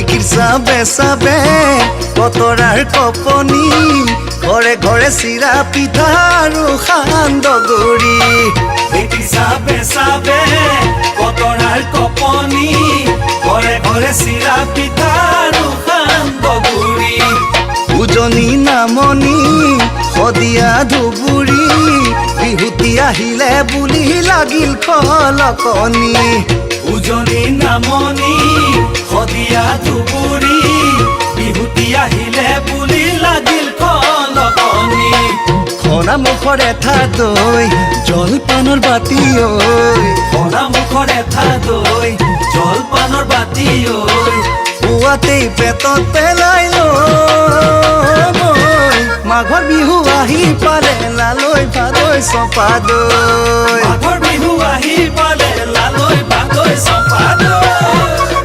ঢেঁকীৰ চাবে চাবে বতৰাৰ কপনি ঘৰে ঘৰে চিৰা পিঠা আৰু সান্দগুৰি ঢেঁকীৰ চাবে চাবে বতৰাৰ কপনি ঘৰে ঘৰে চিৰা পিঠা আৰু সান্দগুৰি উজনি নামনি সদিয়া ধুবুৰী বিহুতি আহিলে বুলি লাগিল খলকনি উজনি নামনি সদিয়া ধুবুৰী বিহুতি আহিলে বুলি লাগিল খলকনি খনা মুখৰ এঠা দৈ জলপানৰ বাতি ঐ খনা মুখৰ এঠা দৈ জলপানৰ বাতি ঐ পুৱাতেই পেটত পেলাই মাঘৰ বিহু আহি পালে লালৈ ভাদৈ চপা দৈ মাঘৰ বিহু আহি পালে লালৈ ভাদৈ চপা দৈ